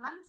تمام.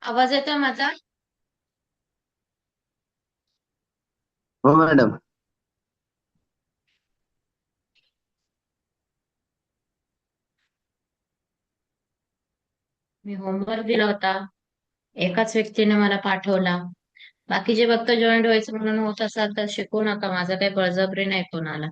आवाज येतोय माझा? हो मॅडम. मी होमवर्क दिला होता. एकाच व्यक्तीने मला पाठवला. बाकीचे फक्त जॉईंट व्हायचं म्हणून होत असाल तर शिकवू नका. माझा काही बळजबरी नाही कोणाला.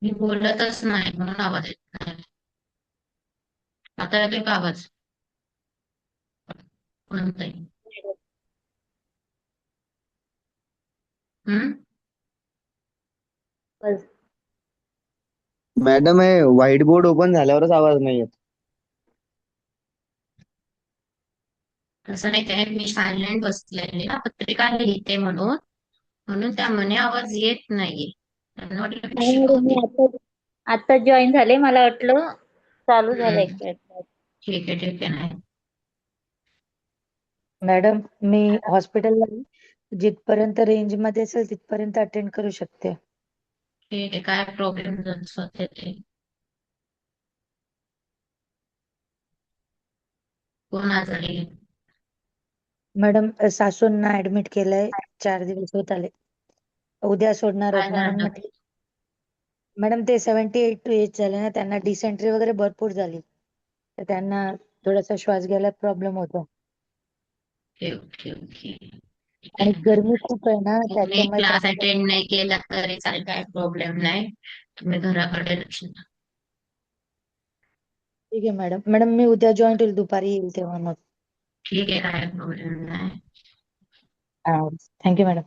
मी बोलतच नाही म्हणून आवाज येत नाही. आता येतोय का आवाज? कोणताही. हम्म. बस. मॅडम, हे व्हाईट बोर्ड ओपन झाल्यावरच आवाज नाही येत. तसं नाही ते मी सायलेंट बसलेले ना, पत्रिका लिहिते म्हणून. म्हणून त्या म्हणे आवाज येत नाहीये. त्यांना वाटलं मी नाही मॅडम, मी शिकवते. आता जॉईन झाले. मला वाटलं चालू झालं हम्म. एक मिनिट. ठीक आहे नाही. मॅडम, मी हॉस्पिटलला जिथपर्यंत रेंज मध्ये असेल तिथपर्यंत अटेंड करू शकते. ठीक आहे, काय प्रॉब्लेम सध्या ते. कोण आजारी आहे? मॅडम, सासूंना ऍडमिट केलंय. 4 दिवस होत आले. उद्या सोडणार काय आहोत म्हणून झालं? म्हटलं. मॅडम, ते 78 झाले ना, त्यांना डिसेंट्री वगैरे भरपूर झाली. तर त्यांना थोडासा श्वास घ्यायला प्रॉब्लेम होतो. Okay okay okay. ठीक आणि आहे. गरमी खूप आहे ना तुम्ही त्याच्यामुळे क्लास त्रास. अटेंड नाही केला तरी चालेल, काय प्रॉब्लेम नाही. तुम्ही घराकडे लक्ष द्या. ठीक आहे मॅडम. मॅडम मी उद्या जॉईन होईल, दुपारी येईल तेव्हा मग. ठीक आहे, काय प्रॉब्लेम नाही. Thank you madam.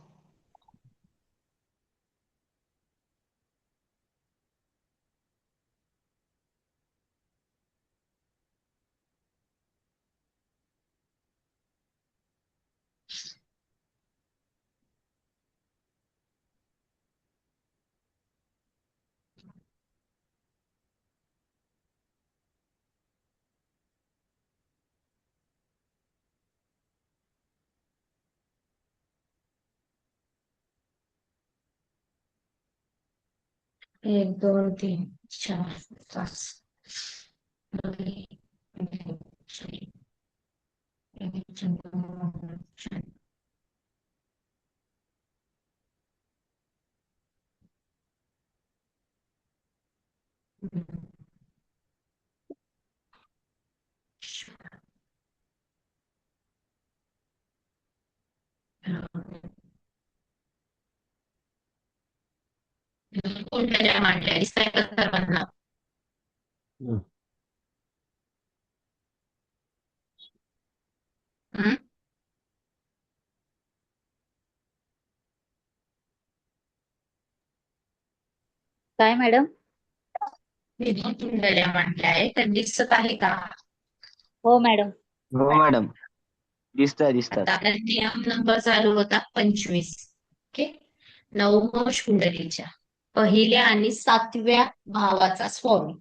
एक दोन तीन चार पाच. कोणत्या मांडल्या दिसताय का सर्वांना? हम्म? काय मॅडम? मी दोन कुंडल्या मांडल्या आहे, तर दिसत आहे का? हो मॅडम. हो मॅडम, दिसतात. आता आपला नियम नंबर चालू होता 25. ओके. नवमोष कुंडलीच्या पहिल्या आणि सातव्या भावाचा स्वामी,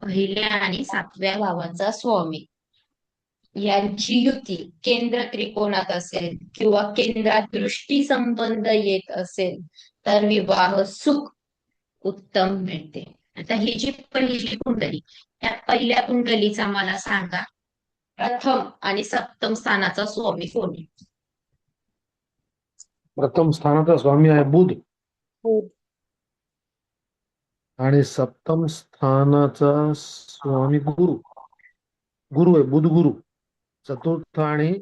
पहिल्या आणि सातव्या भावाचा स्वामी यांची युती केंद्र त्रिकोणात असेल किंवा केंद्रात दृष्टी संबंध येत असेल तर विवाह सुख उत्तम मिळते. आता ही जी पहिली कुंडली, त्या पहिल्या कुंडलीचा मला सांगा, प्रथम आणि सप्तम स्थानाचा स्वामी कोण आहे? प्रथम स्थानाचा स्वामी आहे बुध हो. आणि सप्तम स्थानाचा स्वामी गुरु. गुरु आहे, बुध गुरु चतुर्थ आणि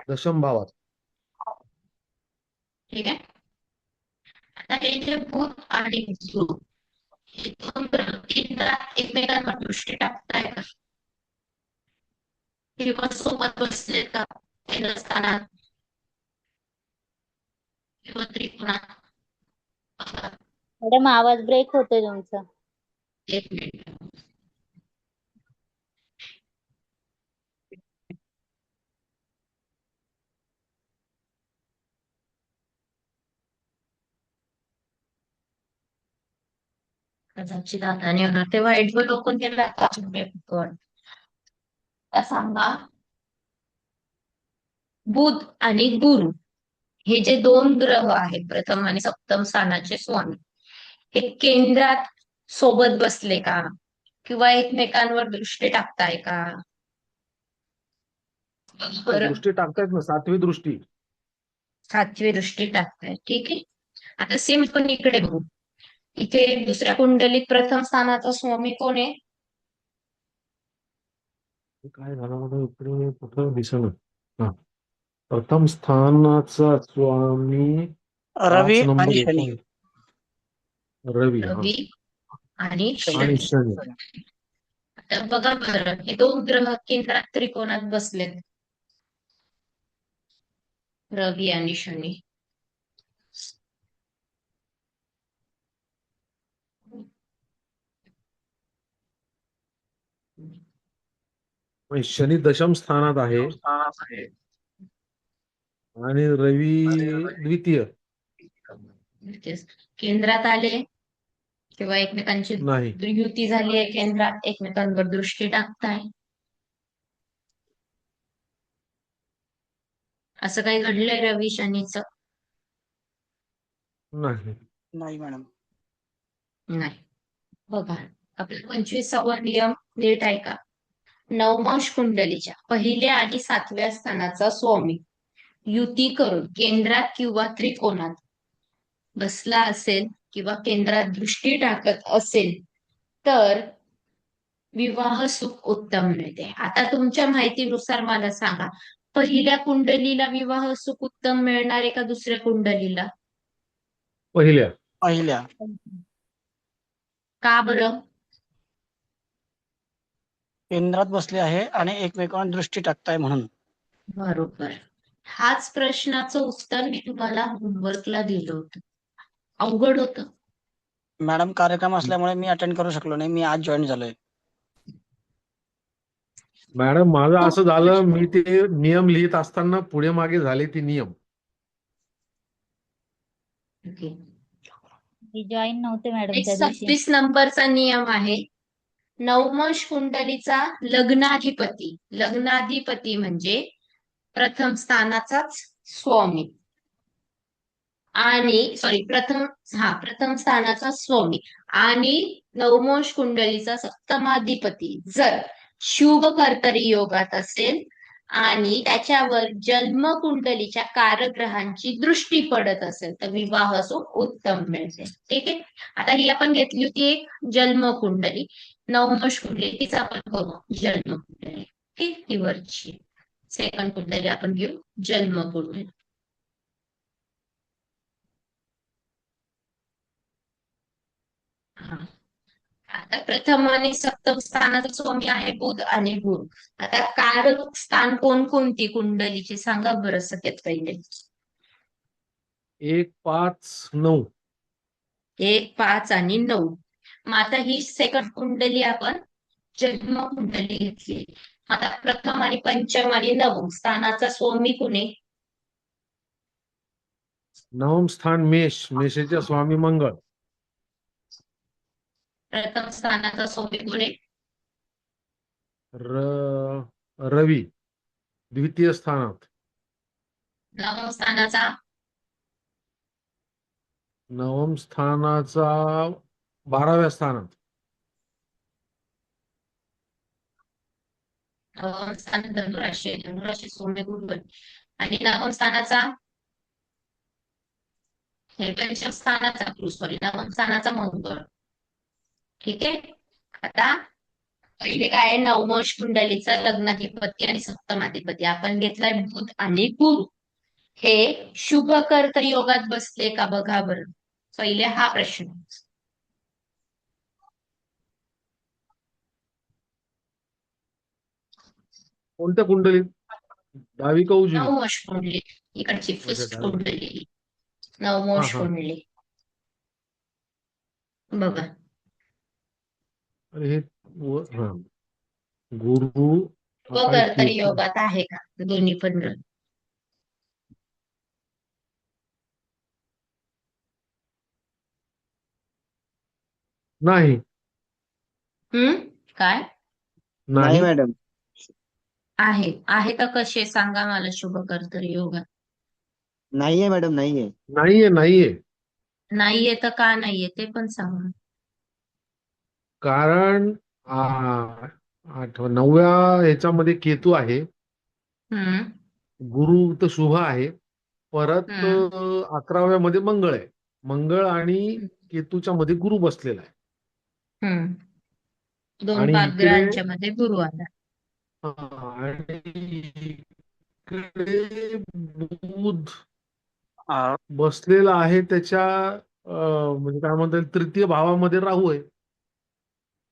दशम भावात. ठीक आहे. आता हे जे बुध आणि गुरु हे दोन ग्रह केंद्रात एकमेकांवर दृष्टी टाकताय का? किंवा सोबत बसले का केंद्र स्थानात किंवा त्रिकोणात? मॅडम आवाज ब्रेक होतोय तुमचा. एक मिनिट. कदाचित आता नाही होणार, तेव्हा एडवर्ड ओपन केला का? आता सांगा, बुध आणि गुरु हे जे दोन ग्रह आहेत प्रथम आणि सप्तम स्थानाचे स्वामी, हे केंद्रात सोबत बसले का किंवा एकमेकांवर दृष्टी टाकताय का? बरं, दृष्टी टाकतायत ना, सातवी दृष्टी. सातवी दृष्टी टाकताय. ठीक आहे. आता सेम पण इकडे बघू. इथे दुसऱ्या कुंडलीत प्रथम स्थानाचा स्वामी कोण आहे? काय झालं मला इकडे कुठं दिसणं. प्रथम स्थानाचा स्वामी रवी 5 नंबर आणि येतो. शनी. रवी. रवी आणि आणि शनी. शनी. आता बघा बरं, हे दोन ग्रह केंद्रात त्रिकोणात बसलेत, रवी आणि शनी. शनी दशम स्थानात आहे आणि रवी द्वितीय. केंद्रात आले किंवा एकमेकांची नाही. युती झाली आहे, केंद्रात एकमेकांवर दृष्टी टाकताय, असं काही घडलंय रवी शनीचं? नाही. नाही मॅडम. नाही. बघा, आपला 25वा नियम नीट आहे का? नवमांश कुंडलीच्या पहिल्या आणि सातव्या स्थानाचा स्वामी युती करून केंद्रात किंवा त्रिकोणात बसला असेल किंवा केंद्रात दृष्टी टाकत असेल तर विवाह सुख उत्तम मिळते. आता तुमच्या माहितीनुसार मला सांगा, पहिल्या कुंडलीला विवाह सुख उत्तम मिळणार आहे का दुसऱ्या कुंडलीला? पहिल्या. पहिल्या. का बरं? केंद्रात बसले आहे आणि एकमेकांवर दृष्टी टाकताय म्हणून. बरोबर. हाच प्रश्नाचं उत्तर मी तुम्हाला होमवर्कला दिलं होतं. अवघड होतं. मॅडम कार्यक्रम असल्यामुळे मी अटेंड करू शकलो नाही. मी आज जॉईन झालोय. मॅडम माझं असं झालं, मी ते नियम लिहित असताना पुढे मागे झाले ते नियम. ओके. मी जॉईन नव्हते मॅडम त्या दिवशी. 36 नंबरचा नियम आहे. नवमश कुंडलीचा लग्नाधिपती. लग्नाधिपती म्हणजे प्रथम स्थानाचाच स्वामी आणि प्रथम स्थानाचा स्वामी आणि नवमोश कुंडलीचा सप्तमाधिपती जर शुभ कर्तरी योगात असेल आणि त्याच्यावर जन्म कुंडलीच्या कारग्रहांची दृष्टी पडत असेल तर विवाह सुख उत्तम मिळते. ठीक आहे. आता ही आपण घेतली होती एक जन्म कुंडली. नवमश कुंडली तिचा आपण करू जन्म कुंडली. ठीक, ही वरची. सेकंड कुंडली आपण घेऊ जन्म कुंडली. हा. आता प्रथम आणि सप्तम स्थानाचा स्वामी आहे बुध आणि गुरु. आता कारक स्थान कोणकोणती कुंडलीची सांगा बरं सगळ्यात पहिले. 1, 5, 9. 1, 5 आणि 9. मग आता ही सेकंड कुंडली आपण जन्म कुंडली घेतली. आता प्रथम आणि पंचम आणि नवम स्थानाचा स्वामी कुणी? नवम स्थान मेष, मेषाचे स्वामी मंगळ. प्रथम स्थानाचा स्वामी कुणी? रवी द्वितीय स्थानात. नवम स्थानाचा? नवम स्थानाचा 12व्या स्थानात. नवम स्थान धनुराशी. धनुराशी स्वामी गुरु आणि नवम स्थानाचा हे पंचम स्थानाचा सॉरी नवम स्थानाचा मंगळ. ठीक आहे. आता पहिले काय नवमोश कुंडलीचा लग्नाधिपती आणि सप्तमाधिपती आपण घेतलाय बुध आणि गुरु. हे शुभ कर्त योगात बसले का बघा बरं. पहिले हा प्रश्न. कोणत्या कुंडलीत? डावी का उजवी? नवमोश कुंडली. इकडची फर्स्ट डावी. कुंडली नवमोश हा. कुंडली बघा. अरे हे हा. गुरु शुभ कर्तरी योगात आहे का दोन्ही पण? नाही. काय नाही मॅडम. आहे? आहे तर कसे सांगा मला शुभ कर्तरी योगात? नाहीये मॅडम, नाहीये. नाहीये. नाहीये तर का नाहीये ते पण सांगा. कारण 9व्या ह्याच्यामध्ये केतू आहे. हम्म गुरु तर शुभ आहे. परत हम्म 11व्या मध्ये मंगळ आहे. मंगळ आणि केतूच्या मध्ये गुरु बसलेला आहे. दोन आणि पापग्रहांच्या मध्ये गुरु आला. आणि इकडे बुध अं, बसलेला आहे त्याच्या म्हणजे काय म्हणता येईल तृतीय भावामध्ये राहू आहे.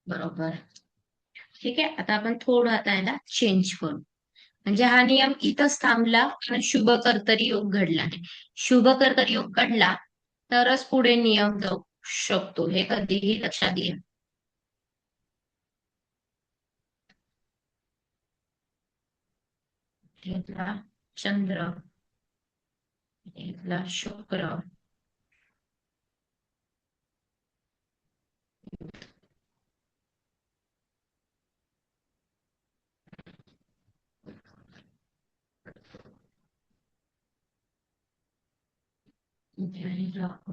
बरोबर. ठीक आहे. आता आपण थोडं आता याला चेंज करू. म्हणजे हा नियम इथंच थांबला आणि शुभ कर्तरी योग घडला नाही. शुभ कर्तरी योग घडला तरच पुढे नियम जाऊ शकतो. हे कधीही लक्षात घ्या. घेतला चंद्र, घेतला शुक्र, राहू,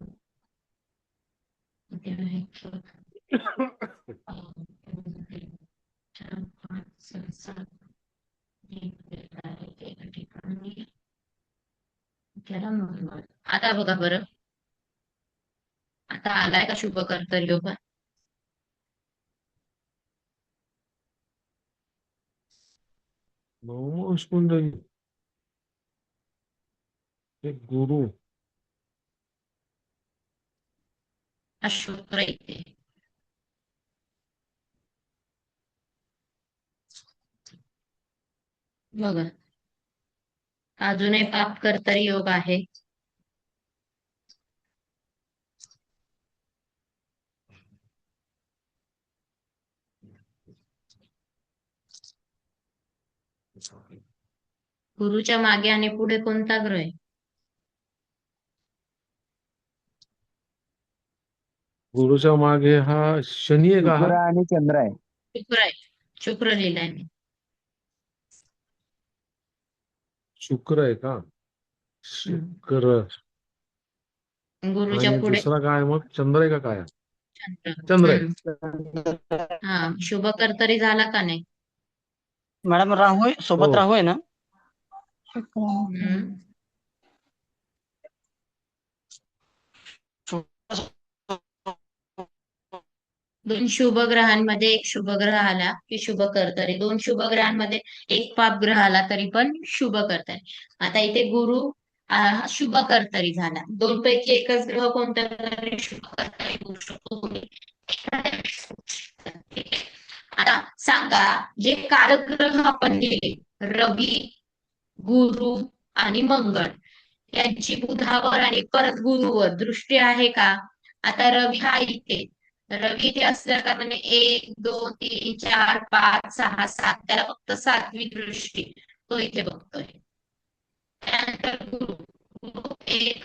चार, पाच, सहा, सात. एका ठिकाणी त्याला मंगळ. आता बघा बरं. आता आलाय का शुभ कर्तरी योग? नवमोश कुंडली ते गुरु हा शुक्र इथे. बघा अजूनही पाप कर्तरी योग आहे. गुरुच्या मागे आणि पुढे कोणता ग्रह आहे? गुरुच्या मागे हा शनी आहे का हा? शुक्र आणि चंद्र आहे. शुक्र आहे. शुक्र लिहिलाय मी. शुक्र आहे का? शुक्र गुरुच्या आणि पुढे दुसरा काय मग चंद्र आहे का काय? चंद्र. चंद्र आहे. हा शुभ कर्तरी झाला का नाही? मॅडम राहू आहे सोबत, हो. राहू आहे ना? हम्म. दोन शुभ ग्रहांमध्ये एक शुभ ग्रह आला की शुभ कर्तरी, दोन शुभ ग्रहांमध्ये एक पाप ग्रह आला तरी पण शुभ कर्तरी. आता इथे गुरु शुभ कर्तरी झाला. दोन पैकी एकच ग्रह कोणता तरी शुभ कर्तरी होऊ शकतो. आता सांगा जे कारक आपण दिले रवी, गुरु आणि मंगळ यांची बुधावर आणि परत गुरुवर दृष्टी आहे का? आता रवी हा इथे, रवी इथे असल्या कारणाने 1 2 3 4 5 6 7 त्याला फक्त 7वी दृष्टी तो इथे बघतोय. त्यानंतर गुरु, गुरु 1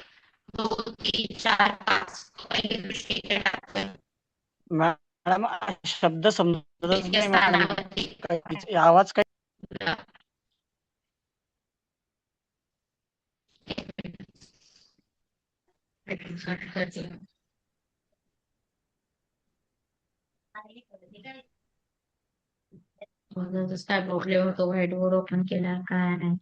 2 3 4 5 पहिली दृष्टी इथे टाकतोय. मॅडम शब्द समजतच त्याच्या नाही मॅडम. स्थानावरती आवाज काय? काय प्रॉब्लेम होतो व्हाईट बोर्ड ओपन केला काय नाही.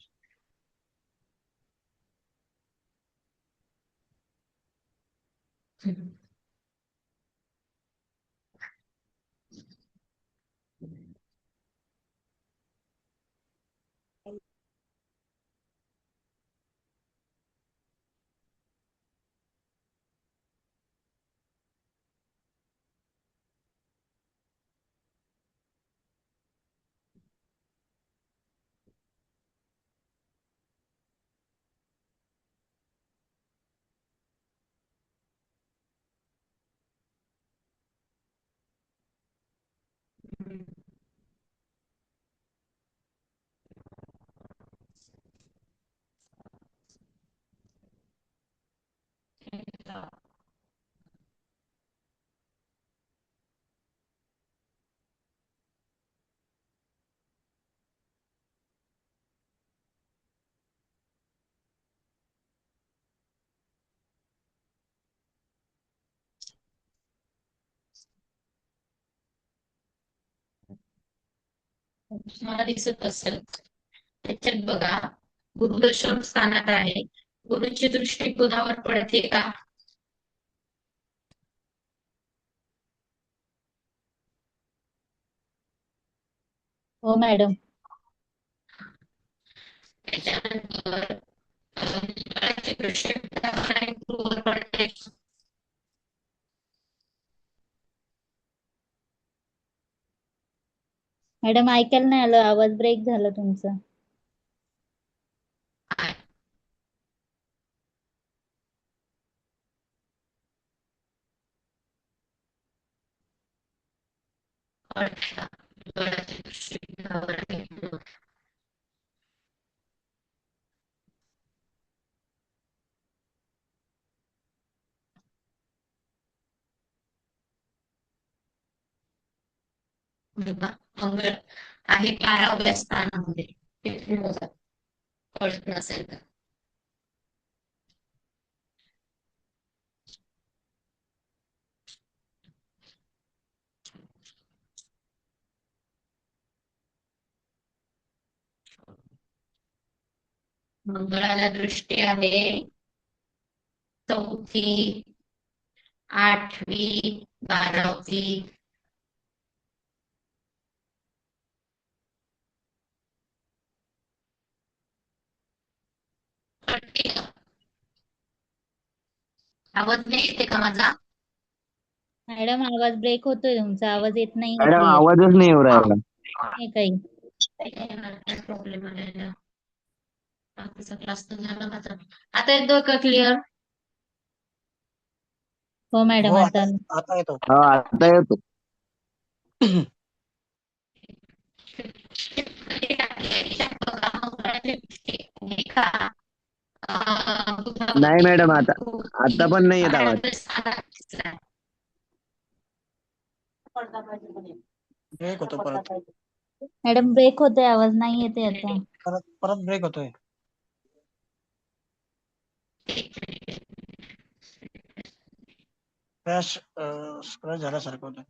तुम्हाला दिसत असेल त्याच्यात बघा गुरु दशम स्थानात आहे. गुरुची दृष्टी बुधावर पडते का? हो मॅडम. त्याच्यानंतर मंगळाची दृष्टी बुधावर आणि गुरुवर पडते. मॅडम ऐकायला नाही आलं, आवाज ब्रेक झाला तुमचा. मंगळाची दृष्टी बुधावर आणि गुरुवर. बघा मंगळ आहे 12व्या स्थानामध्ये. तिथून बघा कळत नसेल तर मंगळाला दृष्टी आहे 4थी, 8वी, 12वी. कळते का? आवाज नाही येते का माझा? मॅडम आवाज ब्रेक होतोय तुमचा, आवाज येत नाही मॅडम क्लिअर आवाजच नाही येऊ राहिला. काही. प्रॉब्लेम आलेला. बाकीचा क्लास तर झाला माझा. आता येतोय का क्लिअर? हो मॅडम, हो, आता आता येतो. हा आता येतो. नाही का? नाही मॅडम, आता पण नाही येत आवाज. ब्रेक होतो परत मॅडम ब्रेक होतोय, आवाज नाही येते आता. परत परत ब्रेक होतोय. क्रॅश क्रॅश झाल्यासारखं होतं.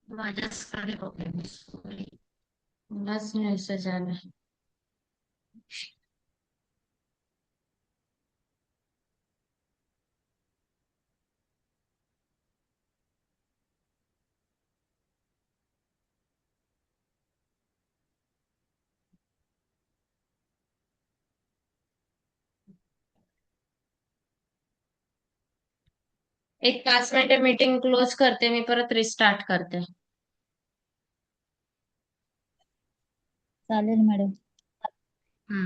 माझ्याचकडे प्रॉब्लेम मलाच मेसेज आला. एक 5 मिनिटे मीटिंग क्लोज करते मी, परत रिस्टार्ट करते. चालेल मॅडम.